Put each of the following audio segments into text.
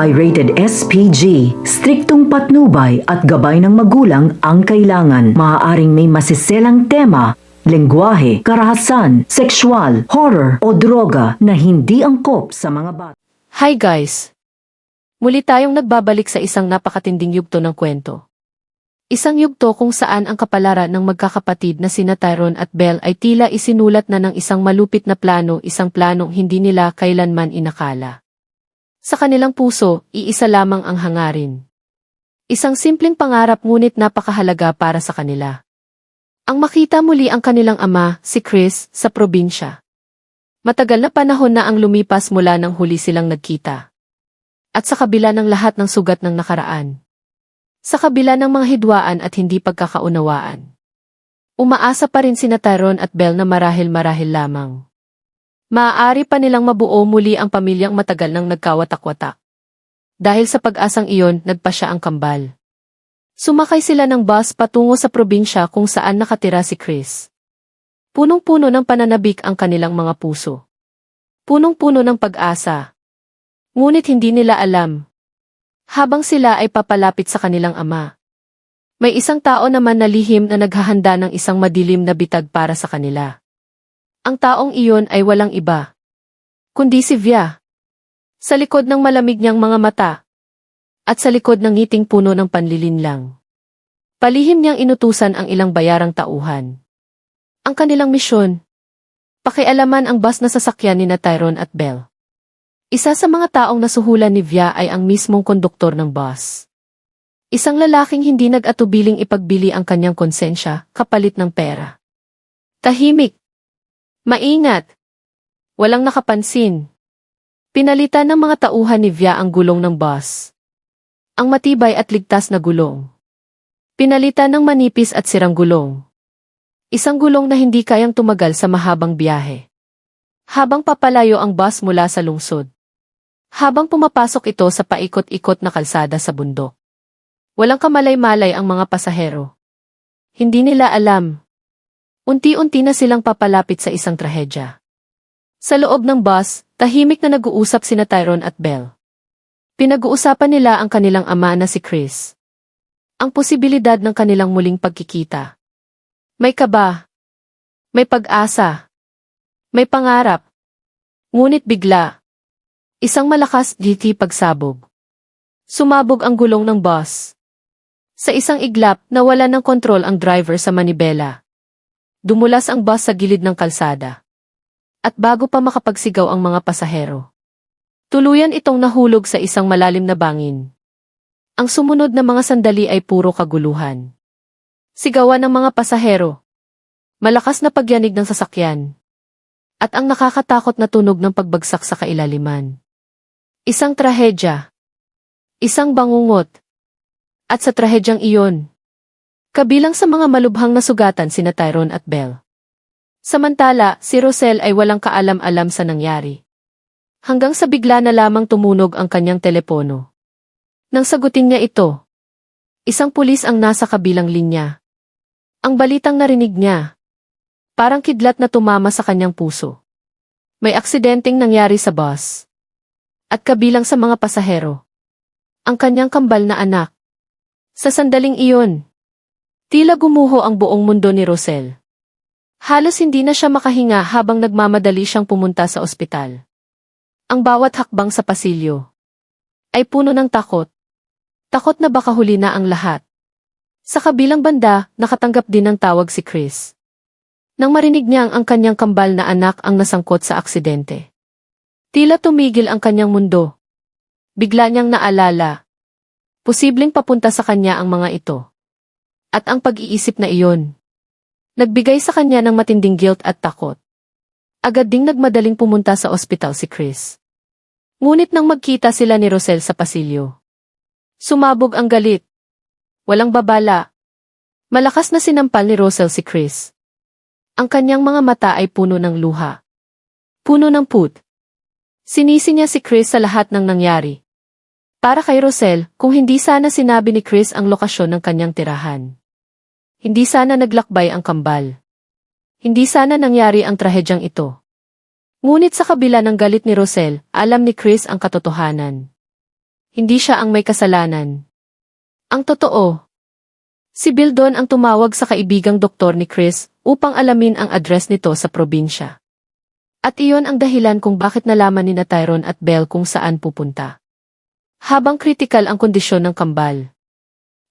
ay rated SPG. Striktong patnubay at gabay ng magulang ang kailangan. Maaaring may masiselang tema, lengguwahe, karahasan, sexual, horror o droga na hindi angkop sa mga bata. Hi guys! Muli tayong nagbabalik sa isang napakatinding yugto ng kwento. Isang yugto kung saan ang kapalaran ng magkakapatid na sina Tyrone at Belle ay tila isinulat na ng isang malupit na plano, isang planong hindi nila kailanman inakala. Sa kanilang puso, iisa lamang ang hangarin. Isang simpleng pangarap ngunit napakahalaga para sa kanila. Ang makita muli ang kanilang ama, si Chris, sa probinsya. Matagal na panahon na ang lumipas mula nang huli silang nagkita. At sa kabila ng lahat ng sugat ng nakaraan. Sa kabila ng mga hidwaan at hindi pagkakaunawaan. Umaasa pa rin sina Tyrone at Belle na marahil-marahil lamang. Maaari pa nilang mabuo muli ang pamilyang matagal nang nagkawatak-watak. Dahil sa pag-asang iyon, nagpa siya ang kambal. Sumakay sila ng bus patungo sa probinsya kung saan nakatira si Chris. Punong-puno ng pananabik ang kanilang mga puso. Punong-puno ng pag-asa. Ngunit hindi nila alam. Habang sila ay papalapit sa kanilang ama. May isang tao naman na lihim na naghahanda ng isang madilim na bitag para sa kanila. Ang taong iyon ay walang iba. Kundi si Via. Sa likod ng malamig niyang mga mata. At sa likod ng ngiting puno ng panlilinlang. Palihim niyang inutusan ang ilang bayarang tauhan. Ang kanilang misyon. Pakialaman ang bus na sasakyan ni Tyrone at Belle. Isa sa mga taong nasuhulan ni Via ay ang mismong konduktor ng bus. Isang lalaking hindi nag-atubiling ipagbili ang kanyang konsensya kapalit ng pera. Tahimik. Maingat. Walang nakapansin. Pinalitan ng mga tauhan ni Via ang gulong ng bus. Ang matibay at ligtas na gulong. Pinalitan ng manipis at sirang gulong. Isang gulong na hindi kayang tumagal sa mahabang biyahe. Habang papalayo ang bus mula sa lungsod. Habang pumapasok ito sa paikot-ikot na kalsada sa bundok. Walang kamalay-malay ang mga pasahero. Hindi nila alam. Unti-unti na silang papalapit sa isang trahedya. Sa loob ng bus, tahimik na nag-uusap sina Tyrone at Belle. Pinag-uusapan nila ang kanilang ama na si Chris. Ang posibilidad ng kanilang muling pagkikita. May kaba. May pag-asa. May pangarap. Ngunit bigla. Isang malakas GT pagsabog. Sumabog ang gulong ng bus. Sa isang iglap, nawala ng kontrol ang driver sa manibela. Dumulas ang bus sa gilid ng kalsada. At bago pa makapagsigaw ang mga pasahero. Tuluyan itong nahulog sa isang malalim na bangin. Ang sumunod na mga sandali ay puro kaguluhan. Sigawan ng mga pasahero. Malakas na pagyanig ng sasakyan. At ang nakakatakot na tunog ng pagbagsak sa kailaliman. Isang trahedya. Isang bangungot. At sa trahedyang iyon, kabilang sa mga malubhang nasugatan sina Tyrone at Belle. Samantala, si Roselle ay walang kaalam-alam sa nangyari. Hanggang sa bigla na lamang tumunog ang kanyang telepono. Nang sagutin niya ito, isang pulis ang nasa kabilang linya. Ang balitang narinig niya, parang kidlat na tumama sa kanyang puso. May aksidenteng nangyari sa bus. At kabilang sa mga pasahero. Ang kanyang kambal na anak. Sa sandaling iyon, tila gumuho ang buong mundo ni Roselle. Halos hindi na siya makahinga habang nagmamadali siyang pumunta sa ospital. Ang bawat hakbang sa pasilyo ay puno ng takot. Takot na baka huli na ang lahat. Sa kabilang banda, nakatanggap din ng tawag si Chris. Nang marinig niyang ang kanyang kambal na anak ang nasangkot sa aksidente. Tila tumigil ang kanyang mundo. Bigla niyang naalala. Posibleng papunta sa kanya ang mga ito. At ang pag-iisip na iyon. Nagbigay sa kanya ng matinding guilt at takot. Agad ding nagmadaling pumunta sa ospital si Chris. Ngunit nang magkita sila ni Roselle sa pasilyo. Sumabog ang galit. Walang babala. Malakas na sinampal ni Roselle si Chris. Ang kanyang mga mata ay puno ng luha. Puno ng put. Sinisi niya si Chris sa lahat ng nangyari. Para kay Roselle, kung hindi sana sinabi ni Chris ang lokasyon ng kanyang tirahan. Hindi sana naglakbay ang kambal. Hindi sana nangyari ang trahedyang ito. Ngunit sa kabila ng galit ni Roselle, alam ni Chris ang katotohanan. Hindi siya ang may kasalanan. Ang totoo, si Bildon ang tumawag sa kaibigang doktor ni Chris upang alamin ang address nito sa probinsya. At iyon ang dahilan kung bakit nalaman ni Tyrone at Belle kung saan pupunta. Habang kritikal ang kondisyon ng kambal,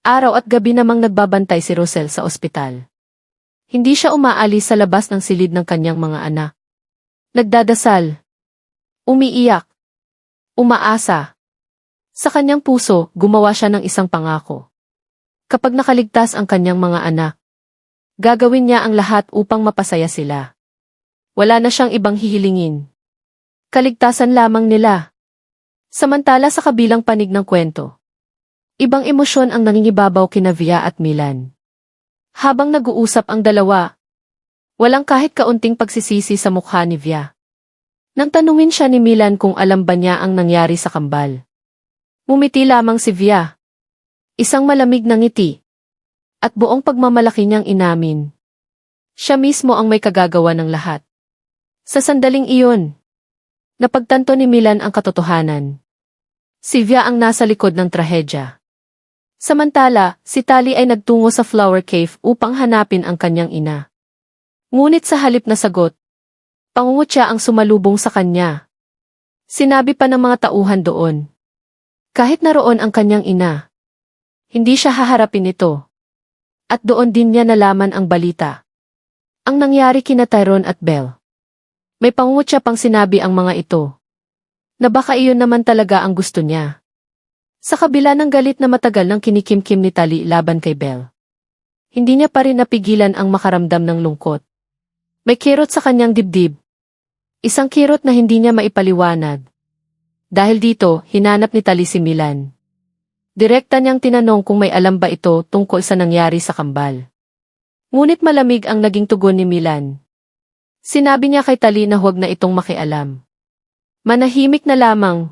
araw at gabi namang nagbabantay si Roselle sa ospital. Hindi siya umaalis sa labas ng silid ng kanyang mga anak. Nagdadasal, umiiyak, umaasa. Sa kanyang puso, gumawa siya ng isang pangako. Kapag nakaligtas ang kanyang mga anak, gagawin niya ang lahat upang mapasaya sila. Wala na siyang ibang hihilingin. Kaligtasan lamang nila. Samantala sa kabilang panig ng kwento, ibang emosyon ang nangingibabaw kina Via at Milan. Habang nag-uusap ang dalawa, walang kahit kaunting pagsisisi sa mukha ni Via. Nang tanungin siya ni Milan kung alam ba niya ang nangyari sa kambal. Ngumiti lamang si Via. Isang malamig na ngiti. At buong pagmamalaki niyang inamin. Siya mismo ang may kagagawa ng lahat. Sa sandaling iyon, napagtanto ni Milan ang katotohanan. Si Via ang nasa likod ng trahedya. Samantala, si Tali ay nagtungo sa Flower Cave upang hanapin ang kanyang ina. Ngunit sa halip na sagot, pangungutya ang sumalubong sa kanya. Sinabi pa ng mga tauhan doon. Kahit naroon ang kanyang ina, hindi siya haharapin ito. At doon din niya nalaman ang balita. Ang nangyari kina Tyrone at Belle. May pangungutya pang sinabi ang mga ito. Na baka iyon naman talaga ang gusto niya. Sa kabila ng galit na matagal ng kinikimkim ni Tali laban kay Belle, hindi niya pa rin napigilan ang makaramdam ng lungkot. May kirot sa kanyang dibdib. Isang kirot na hindi niya maipaliwanag. Dahil dito, hinanap ni Tali si Milan. Direkta niyang tinanong kung may alam ba ito tungkol sa nangyari sa kambal. Ngunit malamig ang naging tugon ni Milan. Sinabi niya kay Tali na huwag na itong makialam. Manahimik na lamang.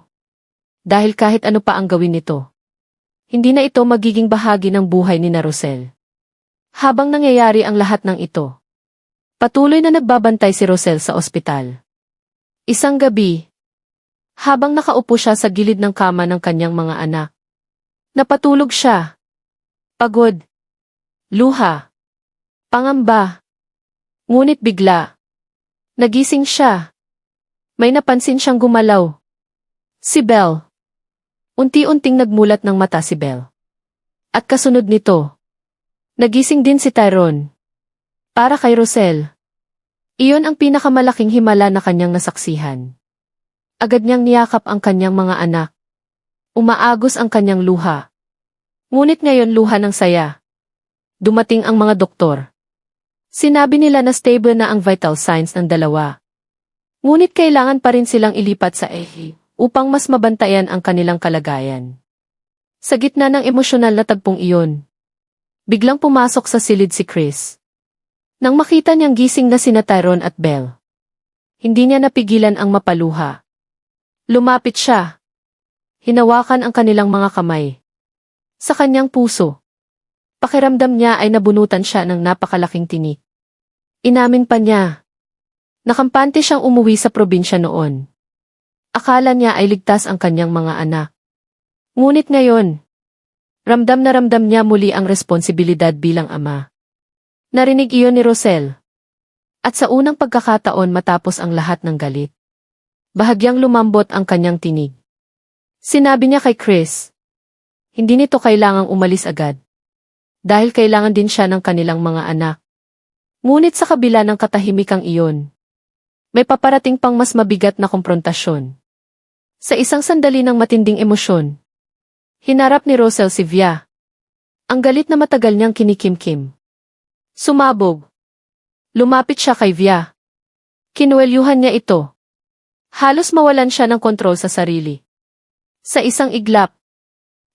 Dahil kahit ano pa ang gawin nito, hindi na ito magiging bahagi ng buhay ni Roselle. Habang nangyayari ang lahat ng ito, patuloy na nagbabantay si Roselle sa ospital. Isang gabi, habang nakaupo siya sa gilid ng kama ng kanyang mga anak, napatulog siya. Pagod, luha, pangamba. Ngunit bigla, nagising siya. May napansin siyang gumalaw. Si Belle. Unti-unting nagmulat ng mata si Belle. At kasunod nito, nagising din si Tyrone. Para kay Roselle. Iyon ang pinakamalaking himala na kanyang nasaksihan. Agad niyang niyakap ang kanyang mga anak. Umaagos ang kanyang luha. Ngunit ngayon luha ng saya. Dumating ang mga doktor. Sinabi nila na stable na ang vital signs ng dalawa. Ngunit kailangan pa rin silang ilipat sa EHI upang mas mabantayan ang kanilang kalagayan. Sa gitna ng emosyonal na tagpong iyon, biglang pumasok sa silid si Chris. Nang makita niyang gising na sina Tyrone at Belle, hindi niya napigilan ang mapaluha. Lumapit siya. Hinawakan ang kanilang mga kamay. Sa kanyang puso, pakiramdam niya ay nabunutan siya ng napakalaking tinik. Inamin pa niya. Nakampante siyang umuwi sa probinsya noon. Akala niya ay ligtas ang kanyang mga anak. Ngunit ngayon, ramdam na ramdam niya muli ang responsibilidad bilang ama. Narinig iyon ni Roselle. At sa unang pagkakataon matapos ang lahat ng galit, bahagyang lumambot ang kanyang tinig. Sinabi niya kay Chris, hindi nito kailangang umalis agad. Dahil kailangan din siya ng kanilang mga anak. Ngunit sa kabila ng katahimikang iyon, may paparating pang mas mabigat na komprontasyon. Sa isang sandali ng matinding emosyon, hinarap ni Roselle si Via. Ang galit na matagal niyang kinikimkim. Sumabog. Lumapit siya kay Via. Kinuwelyuhan niya ito. Halos mawalan siya ng kontrol sa sarili. Sa isang iglap,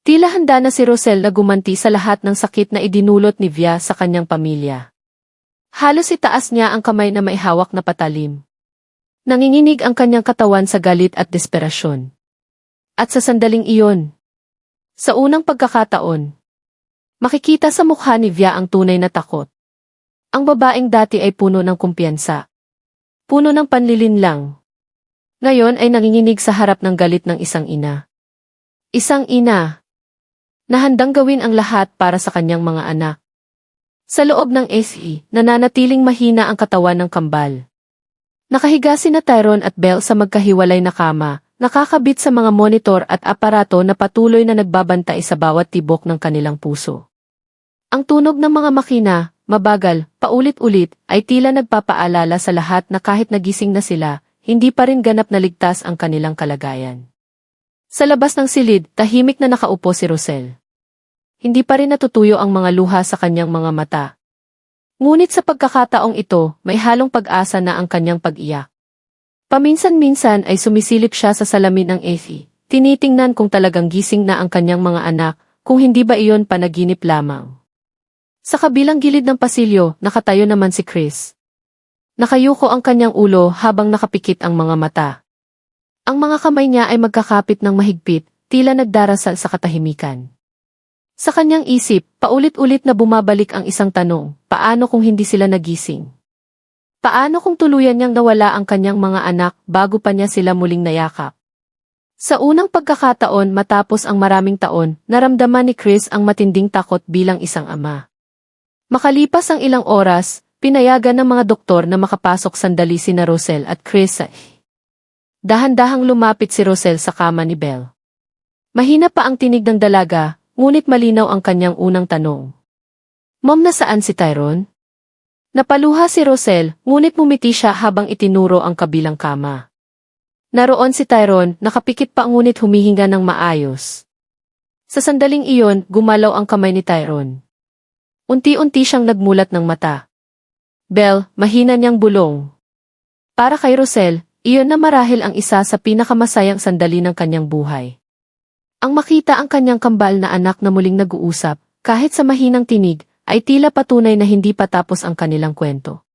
tila handa na si Roselle na gumanti sa lahat ng sakit na idinulot ni Via sa kanyang pamilya. Halos itaas niya ang kamay na may hawak na patalim. Nanginginig ang kanyang katawan sa galit at desperasyon. At sa sandaling iyon, sa unang pagkakataon, makikita sa mukha ni Via ang tunay na takot. Ang babaeng dati ay puno ng kumpiyansa. Puno ng panlilinlang. Ngayon ay nanginginig sa harap ng galit ng isang ina. Isang ina na handang gawin ang lahat para sa kanyang mga anak. Sa loob ng SE, nananatiling mahina ang katawan ng kambal. Nakahiga sina Tyrone at Belle sa magkahiwalay na kama, nakakabit sa mga monitor at aparato na patuloy na nagbabantay sa bawat tibok ng kanilang puso. Ang tunog ng mga makina, mabagal, paulit-ulit, ay tila nagpapaalala sa lahat na kahit nagising na sila, hindi pa rin ganap na ligtas ang kanilang kalagayan. Sa labas ng silid, tahimik na nakaupo si Rosel. Hindi pa rin natutuyo ang mga luha sa kanyang mga mata. Ngunit sa pagkakataong ito, may halong pag-asa na ang kanyang pag-iyak. Paminsan-minsan ay sumisilip siya sa salamin ng Effie, tinitingnan kung talagang gising na ang kanyang mga anak, kung hindi ba iyon panaginip lamang. Sa kabilang gilid ng pasilyo, nakatayo naman si Chris. Nakayuko ang kanyang ulo habang nakapikit ang mga mata. Ang mga kamay niya ay magkakapit ng mahigpit, tila nagdarasal sa katahimikan. Sa kanyang isip, paulit-ulit na bumabalik ang isang tanong, paano kung hindi sila nagising? Paano kung tuluyan niyang nawala ang kanyang mga anak bago pa niya sila muling nayakap? Sa unang pagkakataon matapos ang maraming taon, naramdaman ni Chris ang matinding takot bilang isang ama. Makalipas ang ilang oras, pinayagan ng mga doktor na makapasok sandali sina Rosel at Chris. Dahan-dahang lumapit si Rosel sa kama ni Belle. Mahina pa ang tinig ng dalaga, ngunit malinaw ang kanyang unang tanong. Mom, nasaan si Tyrone? Napaluha si Rosel, ngunit mumiti siya habang itinuro ang kabilang kama. Naroon si Tyrone, nakapikit pa ngunit humihinga ng maayos. Sa sandaling iyon, gumalaw ang kamay ni Tyrone. Unti-unti siyang nagmulat ng mata. Belle, mahina niyang bulong. Para kay Rosel, iyon na marahil ang isa sa pinakamasayang sandali ng kanyang buhay. Ang makita ang kanyang kambal na anak na muling nag-uusap, kahit sa mahinang tinig, ay tila patunay na hindi pa tapos ang kanilang kwento.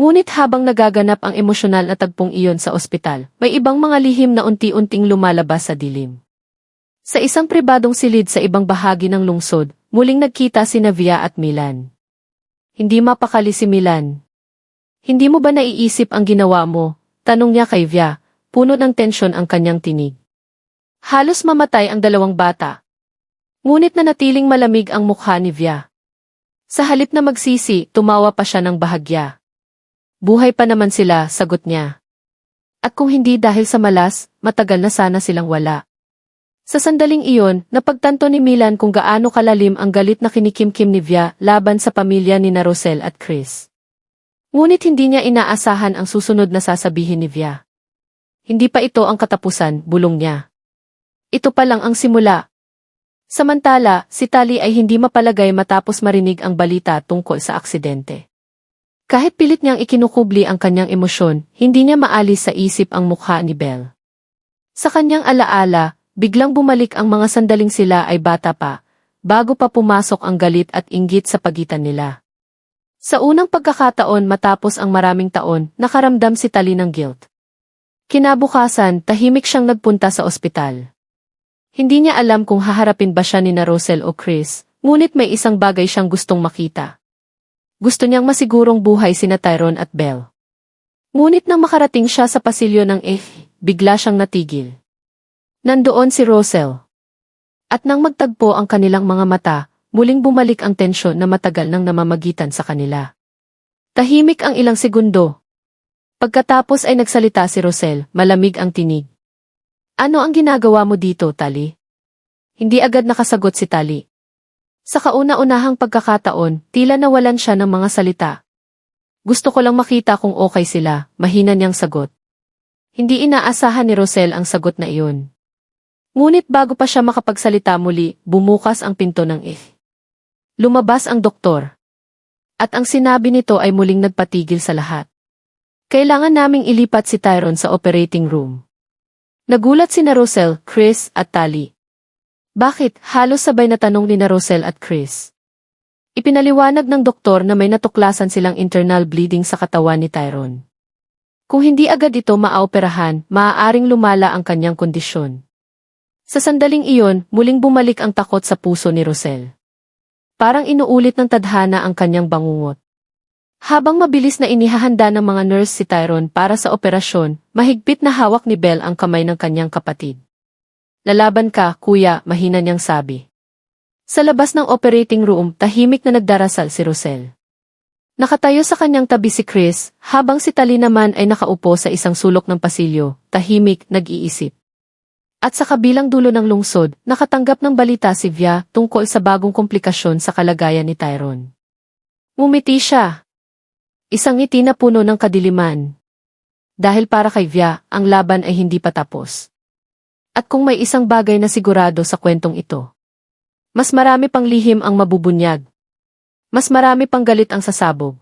Ngunit habang nagaganap ang emosyonal na tagpong iyon sa ospital, may ibang mga lihim na unti-unting lumalabas sa dilim. Sa isang pribadong silid sa ibang bahagi ng lungsod, muling nagkita sina Via at Milan. Hindi mapakali si Milan. Hindi mo ba naiisip ang ginawa mo? Tanong niya kay Via, puno ng tensyon ang kanyang tinig. Halos mamatay ang dalawang bata. Ngunit nanatiling malamig ang mukha ni Via. Sa halip na magsisi, tumawa pa siya ng bahagya. Buhay pa naman sila, sagot niya. At kung hindi dahil sa malas, matagal na sana silang wala. Sa sandaling iyon, napagtanto ni Milan kung gaano kalalim ang galit na kinikimkim ni Via laban sa pamilya ni Rosel at Chris. Ngunit hindi niya inaasahan ang susunod na sasabihin ni Via. Hindi pa ito ang katapusan, bulong niya. Ito pa lang ang simula. Samantala, si Tali ay hindi mapalagay matapos marinig ang balita tungkol sa aksidente. Kahit pilit niyang ikinukubli ang kanyang emosyon, hindi niya maalis sa isip ang mukha ni Belle. Sa kanyang alaala, biglang bumalik ang mga sandaling sila ay bata pa, bago pa pumasok ang galit at inggit sa pagitan nila. Sa unang pagkakataon matapos ang maraming taon, nakaramdam si Tali ng guilt. Kinabukasan, tahimik siyang nagpunta sa ospital. Hindi niya alam kung haharapin ba siya ni Rosel o Chris, ngunit may isang bagay siyang gustong makita. Gusto niyang masigurong buhay sina Tyrone at Belle. Ngunit nang makarating siya sa pasilyo ng bigla siyang natigil. Nandoon si Rosel. At nang magtagpo ang kanilang mga mata, muling bumalik ang tensyon na matagal nang namamagitan sa kanila. Tahimik ang ilang segundo. Pagkatapos ay nagsalita si Rosel, malamig ang tinig. Ano ang ginagawa mo dito, Tali? Hindi agad nakasagot si Tali. Sa kauna-unahang pagkakataon, tila nawalan siya ng mga salita. Gusto ko lang makita kung okay sila, mahina niyang sagot. Hindi inaasahan ni Rosel ang sagot na iyon. Ngunit bago pa siya makapagsalita muli, bumukas ang pinto ng Lumabas ang doktor. At ang sinabi nito ay muling nagpatigil sa lahat. Kailangan naming ilipat si Tyrone sa operating room. Nagulat sina Rosel, Chris at Tali. Bakit? Halos sabay na tanong ni Rosel at Chris. Ipinaliwanag ng doktor na may natuklasan silang internal bleeding sa katawan ni Tyrone. Kung hindi agad ito maaoperahan, maaaring lumala ang kanyang kondisyon. Sa sandaling iyon, muling bumalik ang takot sa puso ni Rosel. Parang inuulit ng tadhana ang kanyang bangungot. Habang mabilis na inihahanda ng mga nurse si Tyrone para sa operasyon, mahigpit na hawak ni Belle ang kamay ng kanyang kapatid. Lalaban ka, kuya, mahina niyang sabi. Sa labas ng operating room, tahimik na nagdarasal si Rosel. Nakatayo sa kanyang tabi si Chris, habang si Tali naman ay nakaupo sa isang sulok ng pasilyo, tahimik, nag-iisip. At sa kabilang dulo ng lungsod, nakatanggap ng balita si Via tungkol sa bagong komplikasyon sa kalagayan ni Tyrone. Ngumiti siya. Isang ngiti na puno ng kadiliman. Dahil para kay Via, ang laban ay hindi pa tapos. At kung may isang bagay na sigurado sa kwentong ito, mas marami pang lihim ang mabubunyag. Mas marami pang galit ang sasabog.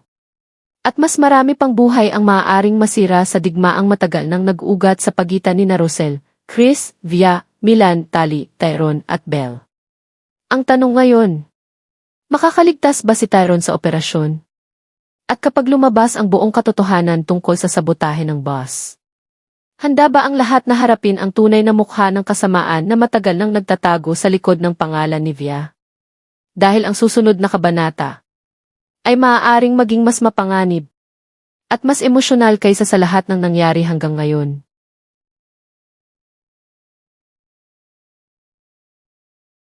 At mas marami pang buhay ang maaaring masira sa digmaang matagal nang nag-ugat sa pagitan ni Rosel, Chris, Via, Milan, Tali, Tyrone at Belle. Ang tanong ngayon, makakaligtas ba si Tyrone sa operasyon? At kapag lumabas ang buong katotohanan tungkol sa sabotahe ng boss, handa ba ang lahat na harapin ang tunay na mukha ng kasamaan na matagal nang nagtatago sa likod ng pangalan ni Via? Dahil ang susunod na kabanata ay maaaring maging mas mapanganib at mas emosyonal kaysa sa lahat ng nangyari hanggang ngayon.